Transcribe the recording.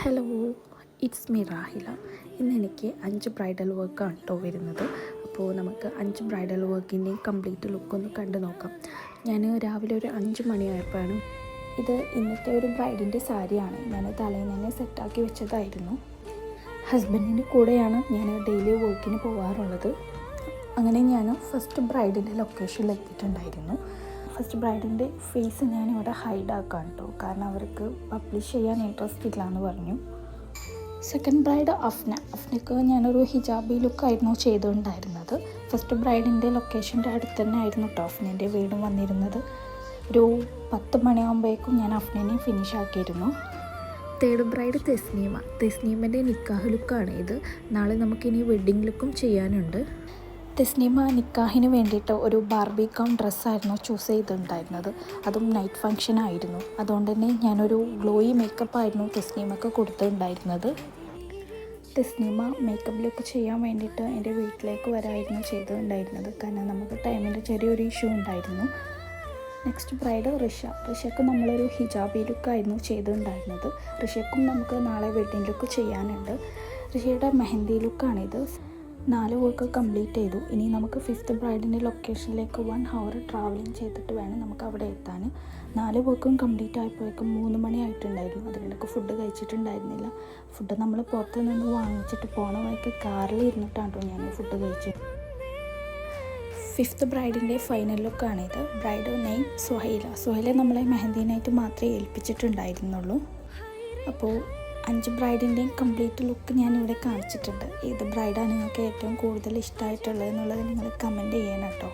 Hello, it's me Rahila. ഇന്ന് എനിക്ക് 5 bridal വർക്കാണ് കേട്ടോ വരുന്നത്. അപ്പോൾ നമുക്ക് 5 ബ്രൈഡൽ വർക്കിൻ്റെയും കംപ്ലീറ്റ് ലുക്കൊന്ന് കണ്ടു നോക്കാം. ഞാൻ രാവിലെ ഒരു 5 മണിയായപ്പോഴാണ് ഇത് ഇന്നത്തെ ഒരു ബ്രൈഡിൻ്റെ സാരിയാണ്. ഞാൻ തലേന്ന് തന്നെ സെറ്റാക്കി വെച്ചതായിരുന്നു. ഹസ്ബൻഡിൻ്റെ കൂടെയാണ് ഞാൻ ഡെയിലി വർക്കിന് പോകാറുള്ളത്. അങ്ങനെ ഞാൻ ഫസ്റ്റ് ബ്രൈഡിൻ്റെ ലൊക്കേഷനിൽ എത്തിയിട്ടുണ്ടായിരുന്നു. ഫസ്റ്റ് ബ്രൈഡിൻ്റെ ഫേസ് ഞാനിവിടെ ഹൈഡാക്കാം കേട്ടോ, കാരണം അവർക്ക് പബ്ലിഷ് ചെയ്യാൻ ഇൻട്രസ്റ്റ് ഇല്ല എന്ന് പറഞ്ഞു. സെക്കൻഡ് ബ്രൈഡ് അഫ്നക്ക് ഞാനൊരു ഹിജാബി ലുക്കായിരുന്നു ചെയ്തുകൊണ്ടായിരുന്നത്. ഫസ്റ്റ് ബ്രൈഡിൻ്റെ ലൊക്കേഷൻ്റെ അടുത്ത് തന്നെ ആയിരുന്നു കേട്ടോ അഫ്നൻ്റെ വീടും വന്നിരുന്നത്. ഒരു 10 മണിയാകുമ്പോഴേക്കും ഞാൻ അഫ്നനെ ഫിനിഷ് ആക്കിയിരുന്നു. തേർഡ് ബ്രൈഡ് തെസ്നീമൻ്റെ നിക്കാഹ് ലുക്കാണ് ഇത്. നാളെ നമുക്കിനി വെഡ്ഡിങ് ലുക്കും ചെയ്യാനുണ്ട്. തെസ്നീമ നിക്കാഹിന് വേണ്ടിയിട്ട് ഒരു ബാർബി ഗൗൺ ഡ്രസ്സായിരുന്നു ചൂസ് ചെയ്തിട്ടുണ്ടായിരുന്നത്. അതും നൈറ്റ് ഫങ്ഷൻ ആയിരുന്നു. അതുകൊണ്ട് തന്നെ ഞാനൊരു ഗ്ലോയി മേക്കപ്പ് ആയിരുന്നു തെസ്നീമക്ക് കൊടുത്തിട്ടുണ്ടായിരുന്നത്. തെസ്നീമ മേക്കപ്പ് ലുക്ക് ചെയ്യാൻ വേണ്ടിയിട്ട് എൻ്റെ വീട്ടിലേക്ക് വരായിരുന്നു ചെയ്തിട്ടുണ്ടായിരുന്നത്, കാരണം നമുക്ക് ടൈമിൻ്റെ ചെറിയൊരു ഇഷ്യൂ ഉണ്ടായിരുന്നു. നെക്സ്റ്റ് ബ്രൈഡ് ഋഷയ്ക്ക് നമ്മളൊരു ഹിജാബി ലുക്കായിരുന്നു ചെയ്തിട്ടുണ്ടായിരുന്നത്. ഋഷയ്ക്കും നമുക്ക് നാളെ വെഡ്ഡിങ് ലുക്ക് ചെയ്യാനുണ്ട്. ഋഷയുടെ മെഹന്തി ലുക്കാണിത്. 4 വർക്ക് കംപ്ലീറ്റ് ചെയ്തു. ഇനി നമുക്ക് 5th ബ്രൈഡിൻ്റെ ലൊക്കേഷനിലേക്ക് 1 hour ട്രാവലിംഗ് ചെയ്തിട്ട് വേണം നമുക്ക് അവിടെ എത്താൻ. 4 വർക്കും കംപ്ലീറ്റ് ആയപ്പോഴേക്കും 3 മണി ആയിട്ടുണ്ടായിരുന്നു. അതിനിടയ്ക്ക് ഫുഡ് കഴിച്ചിട്ടുണ്ടായിരുന്നില്ല. ഫുഡ് നമ്മൾ പുറത്ത് നിന്ന് വാങ്ങിച്ചിട്ട് പോണ വഴിക്ക് കാറിൽ ഇരുന്നിട്ടാണ് ഞാൻ ഫുഡ് കഴിച്ചത്. 5th ബ്രൈഡിൻ്റെ ഫൈനൽ ലുക്കാണിത്. ബ്രൈഡ് നെയിം സുഹൈല നമ്മളെ മെഹന്തി നൈറ്റ് മാത്രമേ ഏൽപ്പിച്ചിട്ടുണ്ടായിരുന്നുള്ളൂ. അപ്പോൾ 5 ബ്രൈഡിൻ്റെയും കംപ്ലീറ്റ് ലുക്ക് ഞാനിവിടെ കാണിച്ചിട്ടുണ്ട്. ഏത് ബ്രൈഡാണ് നിങ്ങൾക്ക് ഏറ്റവും കൂടുതൽ ഇഷ്ടമായിട്ടുള്ളത് എന്നുള്ളത് നിങ്ങൾ കമൻറ്റ് ചെയ്യണം കേട്ടോ.